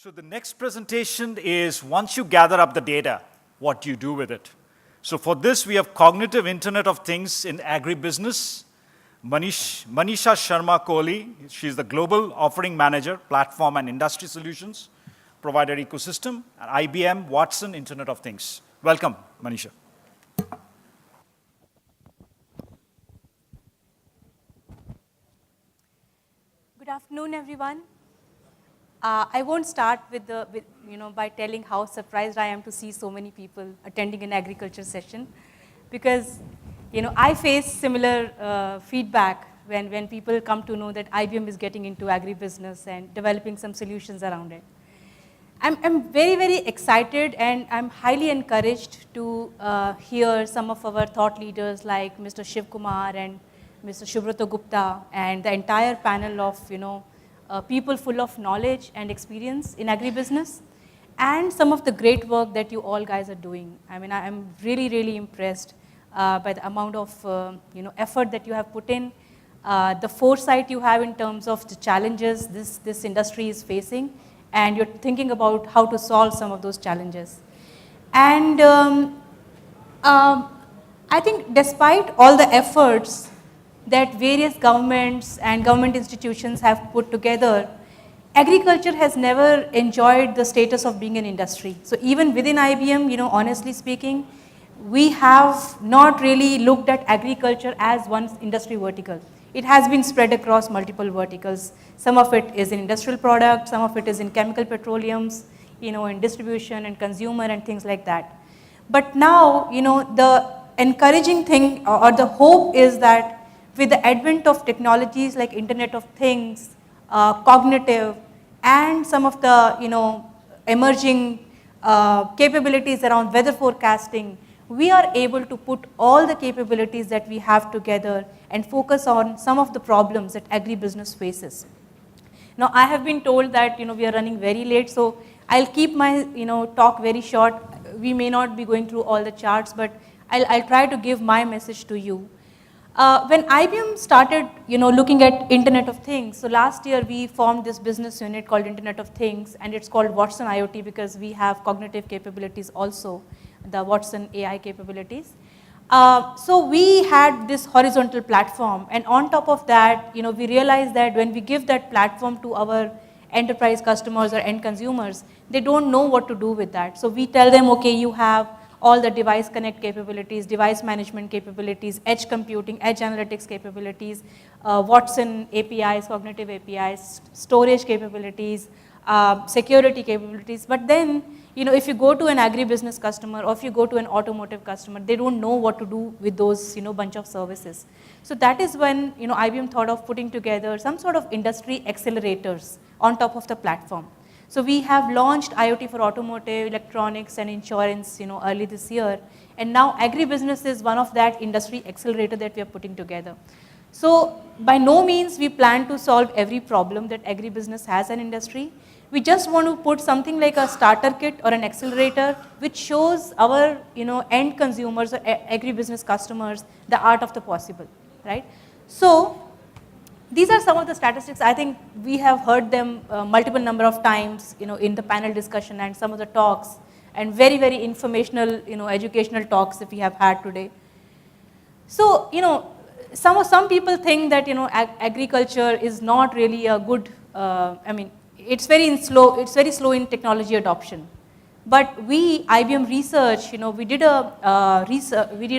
So the next presentation is once you gather up the data, what do you do with it? So for this, we have cognitive Internet of Things in agribusiness. Manisha Sharma Kohli, she's the Global Offering Manager, Platform and Industry Solutions, Provider Ecosystem, at IBM Watson Internet of Things. Welcome, Manisha. Good afternoon, everyone. I won't start by telling how surprised I am to see so many people attending an agriculture session, because I face similar feedback when people come to know that IBM is getting into agribusiness and developing some solutions around it. I'm very, very excited, and I'm highly encouraged to hear some of our thought leaders like Mr. Shiv Kumar and Mr. Shubhrata Gupta and the entire panel of people full of knowledge and experience in agribusiness, and some of the great work that you all guys are doing. I mean, I'm really, really impressed by the amount of effort that you have put in, the foresight you have in terms of the challenges this industry is facing, and you're thinking about how to solve some of those challenges. And I think despite all the efforts that various governments and government institutions have put together, agriculture has never enjoyed the status of being an industry. So even within IBM, honestly speaking, we have not really looked at agriculture as one industry vertical. It has been spread across multiple verticals. Some of it is in industrial products, some of it is in chemical petroleums, in distribution and consumer and things like that. But now, the encouraging thing or the hope is that with the advent of technologies like Internet of Things, cognitive, and some of the emerging capabilities around weather forecasting, we are able to put all the capabilities that we have together and focus on some of the problems that agribusiness faces. Now, I have been told that we are running very late, so I'll keep my talk very short. We may not be going through all the charts, but I'll try to give my message to you. When IBM started, looking at Internet of Things, so last year we formed this business unit called Internet of Things, and it's called Watson IoT because we have cognitive capabilities also, the Watson AI capabilities. So we had this horizontal platform, and on top of that, we realized that when we give that platform to our enterprise customers or end consumers, they don't know what to do with that. So we tell them, okay, you have all the device connect capabilities, device management capabilities, edge computing, edge analytics capabilities, Watson APIs, cognitive APIs, storage capabilities, security capabilities. But then, if you go to an agribusiness customer or if you go to an automotive customer, they don't know what to do with those, bunch of services. So that is when, IBM thought of putting together some sort of industry accelerators on top of the platform. So we have launched IoT for automotive, electronics, and insurance, early this year. And now agribusiness is one of that industry accelerator that we are putting together. So by no means we plan to solve every problem that agribusiness has an industry. We just want to put something like a starter kit or an accelerator which shows our end consumers or agribusiness customers the art of the possible, right? So these are some of the statistics. I think we have heard them multiple number of times, in the panel discussion and some of the talks, and very, very informational, educational talks that we have had today. So, some people think that, agriculture is not really a good, it's very slow in technology adoption. But we, IBM Research, we did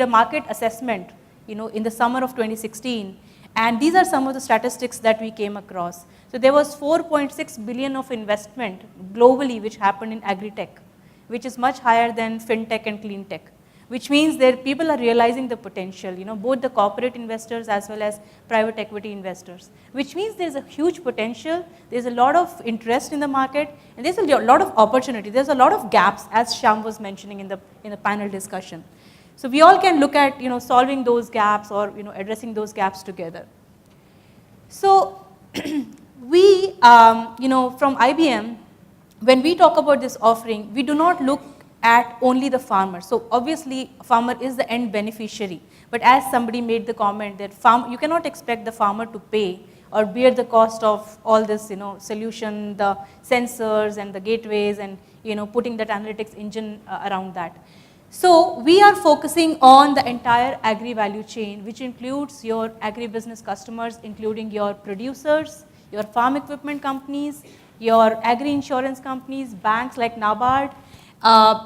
a market assessment, in the summer of 2016. And these are some of the statistics that we came across. So there was 4.6 billion of investment globally which happened in agri-tech, which is much higher than fintech and clean tech, which means that people are realizing the potential, both the corporate investors as well as private equity investors, which means there's a huge potential, there's a lot of interest in the market, and there's a lot of opportunity. There's a lot of gaps, as Shyam was mentioning in the panel discussion. So we all can look at solving those gaps or addressing those gaps together. So we from IBM, when we talk about this offering, we do not look at only the farmer. So obviously farmer is the end beneficiary, but as somebody made the comment that you cannot expect the farmer to pay or bear the cost of all this, solution, the sensors and the gateways and, putting that analytics engine around that. So we are focusing on the entire agri value chain, which includes your agribusiness customers, including your producers, your farm equipment companies, your agri insurance companies, banks like NABARD,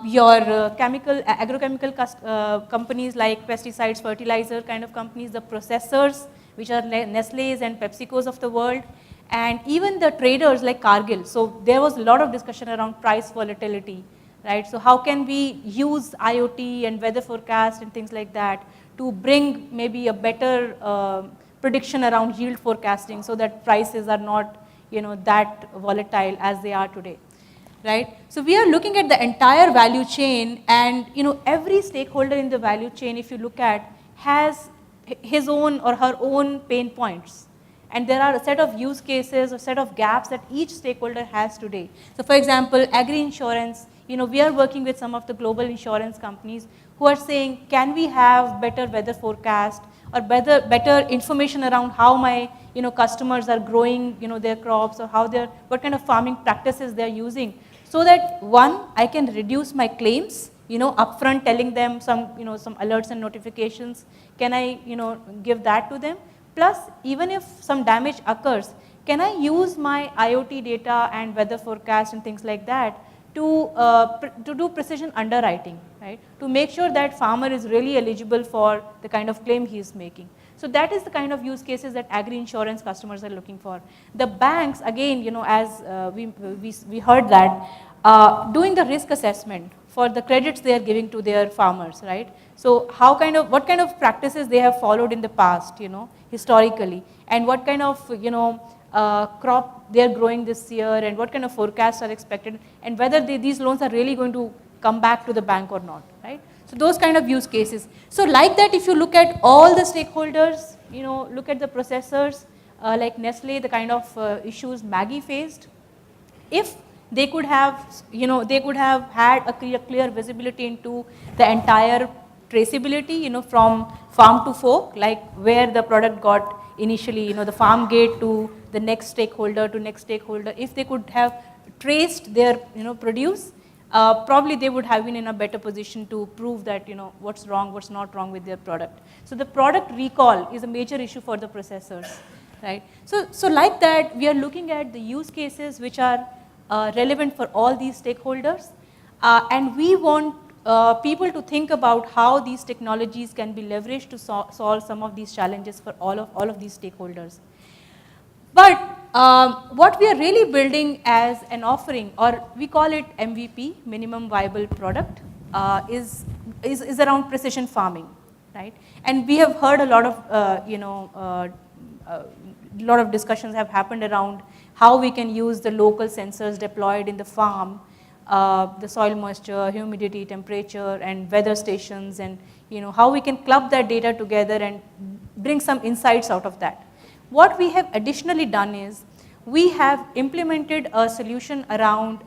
your agrochemical companies like pesticides, fertilizer kind of companies, the processors, which are Nestle's and PepsiCo's of the world, and even the traders like Cargill. So there was a lot of discussion around price volatility, right? So how can we use IoT and weather forecast and things like that to bring maybe a better prediction around yield forecasting so that prices are not, that volatile as they are today, right? So we are looking at the entire value chain, and every stakeholder in the value chain, if you look at, has his own or her own pain points. And there are a set of use cases, a set of gaps that each stakeholder has today. So for example, agri-insurance, we are working with some of the global insurance companies who are saying, can we have better weather forecast or better information around how my customers are growing their crops, or how what kind of farming practices they are using, so that one, I can reduce my claims, upfront telling them some alerts and notifications. Can I give that to them? Plus, even if some damage occurs, can I use my IoT data and weather forecast and things like that to do precision underwriting, right? To make sure that farmer is really eligible for the kind of claim he is making. So that is the kind of use cases that agri-insurance customers are looking for. The banks, again, as we heard that, doing the risk assessment for the credits they are giving to their farmers, right? So what kind of practices they have followed in the past, historically, and what kind of, crop they are growing this year, and what kind of forecasts are expected, and whether these loans are really going to come back to the bank or not, right? So those kind of use cases. So like that, if you look at all the stakeholders, look at the processors, like Nestle, the kind of issues Maggie faced, if they could have, they could have had a clear visibility into the entire traceability, from farm to fork, like where the product got initially, the farm gate to the next stakeholder to next stakeholder. If they could have traced their, produce, probably they would have been in a better position to prove that, what's wrong, what's not wrong with their product. So the product recall is a major issue for the processors, right? So like that, we are looking at the use cases which are relevant for all these stakeholders, and we want people to think about how these technologies can be leveraged to solve some of these challenges for all of these stakeholders. But what we are really building as an offering, or we call it MVP, minimum viable product, is around precision farming, right? And we have heard a lot of lot of discussions have happened around how we can use the local sensors deployed in the farm, the soil moisture, humidity, temperature, and weather stations, and how we can club that data together and bring some insights out of that. What we have additionally done is we have implemented a solution around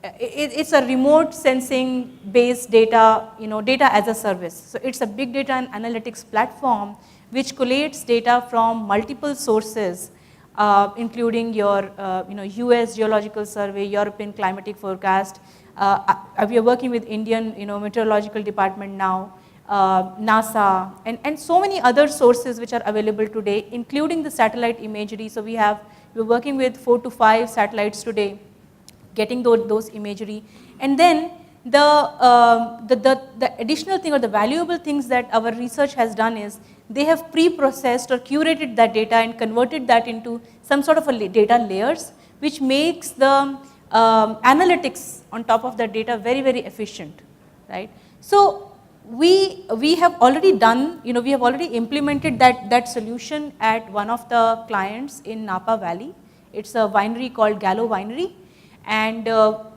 it's a remote sensing based data, data as a service. So it's a big data and analytics platform which collates data from multiple sources, including your US Geological Survey, European Climatic Forecast. We are working with Indian Meteorological Department now, NASA, and so many other sources which are available today, including the satellite imagery. So we're working with 4 to 5 satellites today, getting those imagery. And then the additional thing, or the valuable things that our research has done is they have pre-processed or curated that data and converted that into some sort of a data layers, which makes the analytics on top of that data very, very efficient, right? So we have already done, we have already implemented that solution at one of the clients in Napa Valley. It's a winery called Gallo Winery, and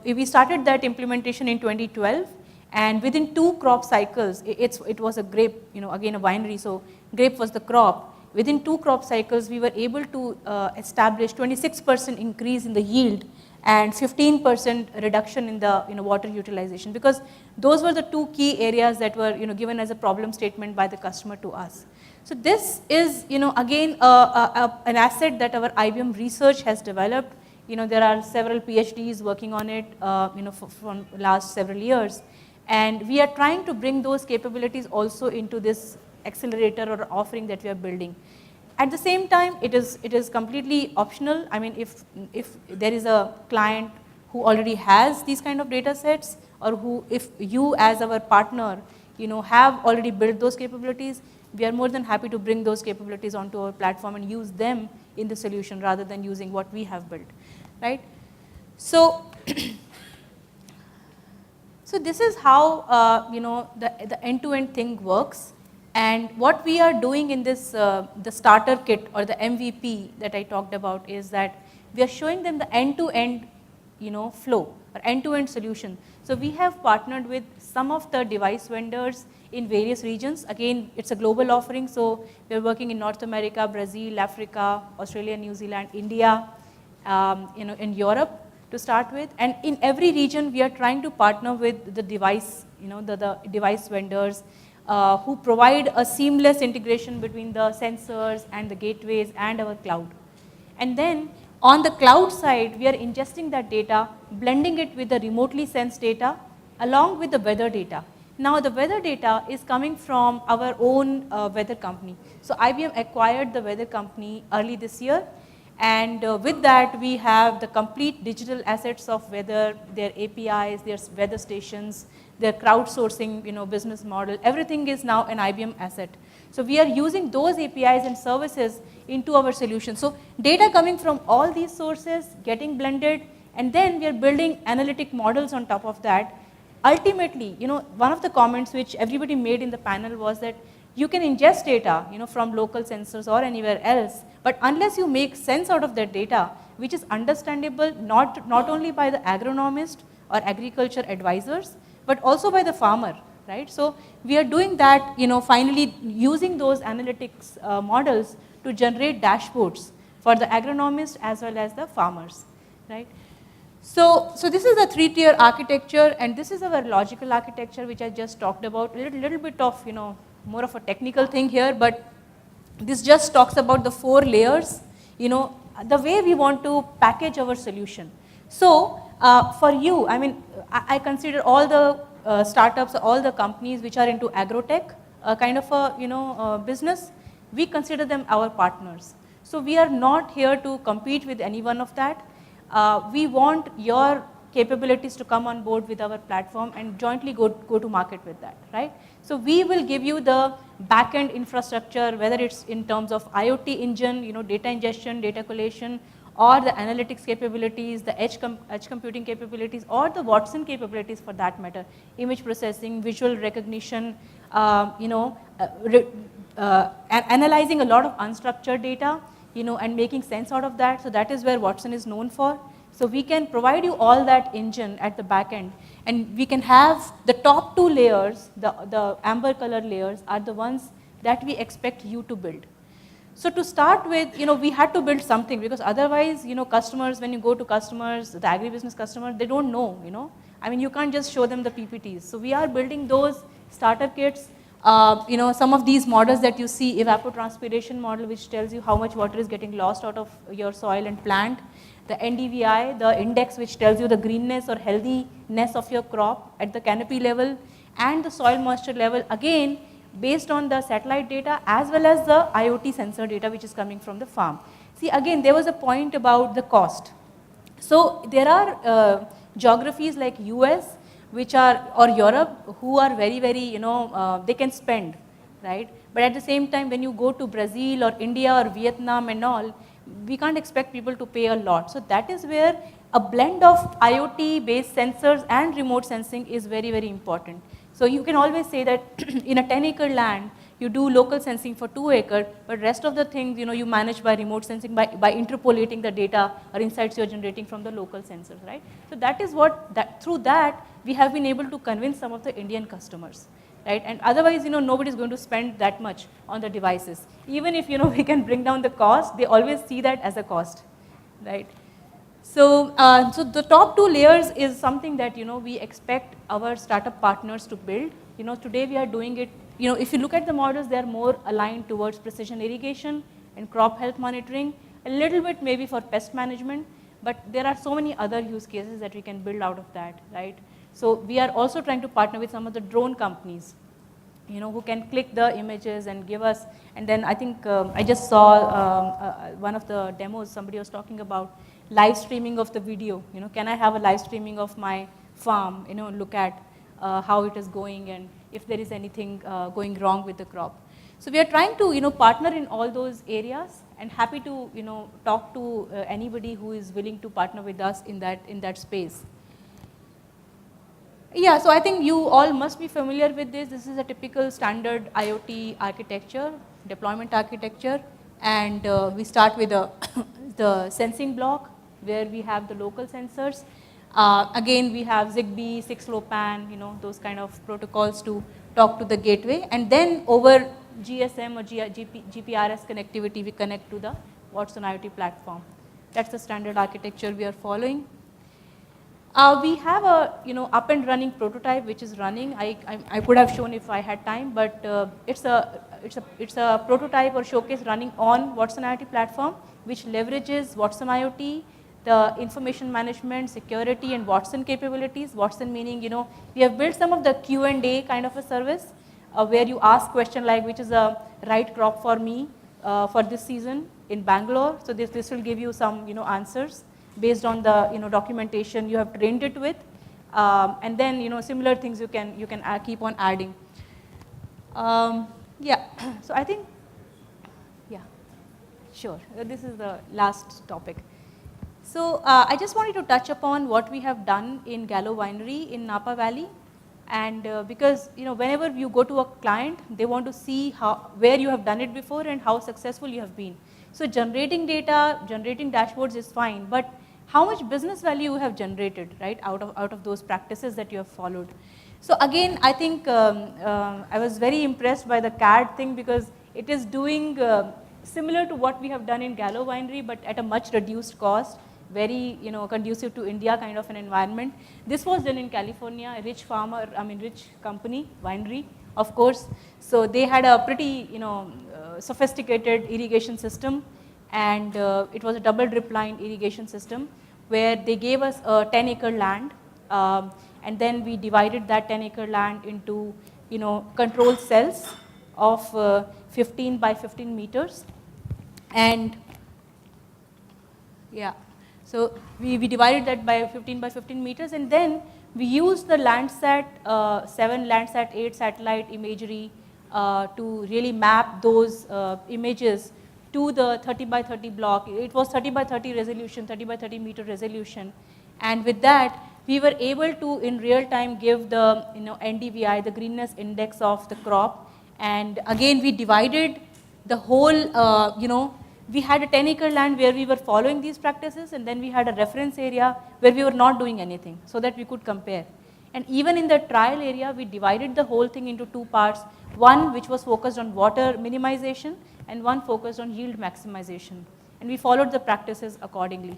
we started that implementation in 2012. And within 2 crop cycles, it was a grape, again a winery, so grape was the crop. Within 2 crop cycles, we were able to establish 26% increase in the yield and 15% reduction in the water utilization, because those were the 2 key areas that were given as a problem statement by the customer to us. So this is, again, an asset that our IBM research has developed. There are several PhDs working on it, from last several years. And we are trying to bring those capabilities also into this accelerator or offering that we are building. At the same time, it is completely optional. I mean, if there is a client who already has these kind of data sets, or if you as our partner, have already built those capabilities, we are more than happy to bring those capabilities onto our platform and use them in the solution rather than using what we have built, right? So, so this is how the end-to-end thing works. And what we are doing in this the starter kit or the MVP that I talked about is that we are showing them the end-to-end flow or end-to-end solution. So we have partnered with some of the device vendors in various regions. Again, it's a global offering, so we're working in North America, Brazil, Africa, Australia, New Zealand, India, in Europe to start with. And in every region, we are trying to partner with the device, the device vendors who provide a seamless integration between the sensors and the gateways and our cloud. And then on the cloud side, we are ingesting that data, blending it with the remotely sensed data along with the weather data. Now the weather data is coming from our own weather company. So IBM acquired the weather company early this year, and with that we have the complete digital assets of weather, their APIs, their weather stations, their crowdsourcing business model, everything is now an IBM asset. So we are using those APIs and services into our solution. So data coming from all these sources getting blended, and then we are building analytic models on top of that. Ultimately, one of the comments which everybody made in the panel was that you can ingest data, from local sensors or anywhere else, but unless you make sense out of that data, which is understandable not only by the agronomist or agriculture advisors, but also by the farmer, right? So we are doing that, finally using those analytics models to generate dashboards for the agronomist as well as the farmers, right? So this is a 3-tier architecture, and this is our logical architecture, which I just talked about. A little bit of, more of a technical thing here, but this just talks about the 4 layers, the way we want to package our solution. So for you, I mean, I consider all the startups, all the companies which are into agrotech kind of a business, we consider them our partners. So we are not here to compete with any one of that. We want your capabilities to come on board with our platform and jointly go to market with that, right? So we will give you the back-end infrastructure, whether it's in terms of IoT engine, data ingestion, data collation, or the analytics capabilities, the edge computing capabilities, or the Watson capabilities for that matter, image processing, visual recognition, analyzing a lot of unstructured data, and making sense out of that. So that is where Watson is known for. So we can provide you all that engine at the back end, and we can have the top 2 layers, the amber color layers are the ones that we expect you to build. So to start with, we had to build something, because otherwise, customers, when you go to customers, the agribusiness customers, they don't know, I mean, you can't just show them the PPTs. So we are building those starter kits. Some of these models that you see, evapotranspiration model, which tells you how much water is getting lost out of your soil and plant. The NDVI, the index which tells you the greenness or healthiness of your crop at the canopy level, and the soil moisture level, again, based on the satellite data as well as the IoT sensor data which is coming from the farm. See, again, there was a point about the cost. So there are geographies like US, which are, or Europe, who are very, very, they can spend, right? But at the same time, when you go to Brazil or India or Vietnam and all, we can't expect people to pay a lot. So that is where a blend of IoT-based sensors and remote sensing is very, very important. So you can always say that in a 10-acre land, you do local sensing for 2 acres, but rest of the things, you manage by remote sensing by interpolating the data or insights you're generating from the local sensors, right? So that is what, through that, we have been able to convince some of the Indian customers, right? And otherwise, nobody's going to spend that much on the devices. Even if, we can bring down the cost, they always see that as a cost, right? So, so the top 2 layers is something that, we expect our startup partners to build. Today we are doing it if you look at the models, they are more aligned towards precision irrigation and crop health monitoring, a little bit maybe for pest management, but there are so many other use cases that we can build out of that, right? So we are also trying to partner with some of the drone companies, who can click the images and give us, and then I think I just saw one of the demos, somebody was talking about live streaming of the video. Can I have a live streaming of my farm, look at how it is going and if there is anything going wrong with the crop. So we are trying to, partner in all those areas, and happy to, talk to anybody who is willing to partner with us in that space. Yeah, so I think you all must be familiar with this. This is a typical standard IoT architecture, deployment architecture, and we start with the sensing block where we have the local sensors. Again, we have ZigBee, 6LoWPAN, those kind of protocols to talk to the gateway, and then over GSM or GPRS connectivity, we connect to the Watson IoT platform. That's the standard architecture we are following. We have a up and running prototype which is running. I could have shown if I had time, but it's a prototype or showcase running on Watson IoT platform, which leverages Watson IoT, the information management, security, and Watson capabilities. Watson meaning, we have built some of the Q&A kind of a service where you ask question like, which is a right crop for me for this season in Bangalore. So this will give you some answers based on the documentation you have trained it with, and then similar things you can keep on adding. Yeah, so I think, yeah, sure. This is the last topic. So I just wanted to touch upon what we have done in Gallo Winery in Napa Valley, and because whenever you go to a client, they want to see where you have done it before and how successful you have been. So generating data, generating dashboards is fine, but how much business value you have generated, right, out of those practices that you have followed. So again, I think I was very impressed by the CAD thing, because it is doing similar to what we have done in Gallo Winery, but at a much reduced cost, very conducive to India kind of an environment. This was done in California, a rich company, winery, of course. So they had a pretty sophisticated irrigation system, and it was a double drip line irrigation system where they gave us a 10-acre land, and then we divided that 10-acre land into control cells of 15 by 15 meters, and yeah, so we divided that by 15 by 15 meters, and then we used the Landsat 7, Landsat 8 satellite imagery to really map those images to the 30 by 30 block. It was 30 by 30 resolution, 30 by 30 meter resolution, and with that we were able to in real time give the NDVI, the greenness index of the crop, and again we divided the whole we had a 10-acre land where we were following these practices, and then we had a reference area where we were not doing anything, so that we could compare. And even in the trial area, we divided the whole thing into two parts, one which was focused on water minimization and one focused on yield maximization, and we followed the practices accordingly.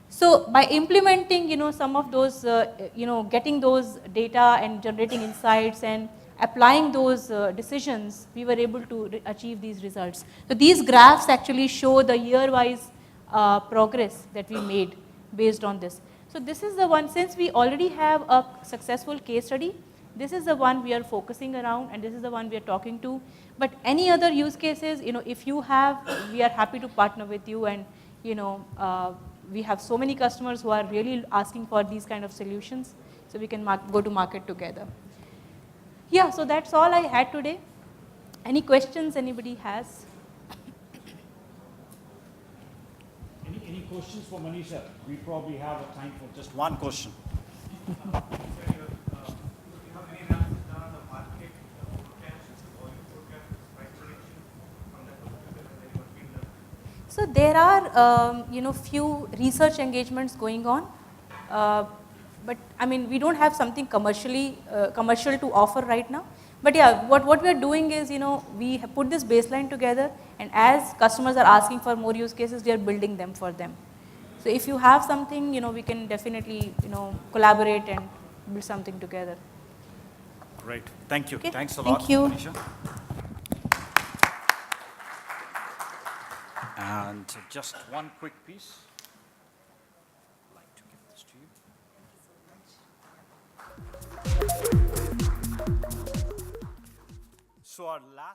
So by implementing some of those getting those data and generating insights and applying those decisions, we were able to achieve these results. So these graphs actually show the year-wise progress that we made based on this. So this is the one, since we already have a successful case study, this is the one we are focusing around, and this is the one we are talking to. But any other use cases, if you have, we are happy to partner with you, and we have so many customers who are really asking for these kind of solutions, so we can go to market together. Yeah, so that's all I had today. Any questions anybody has? Any questions for Manisha? We probably have a time for just one question. So there are few research engagements going on, but I mean we don't have something commercial to offer right now. But yeah, what we are doing is we have put this baseline together, and as customers are asking for more use cases, we are building them for them. So if you have something, we can definitely collaborate and build something together. Great. Thank you. Okay. Thanks a Thank lot, you. Manisha. And just one quick piece. I'd like to give this to you. So our last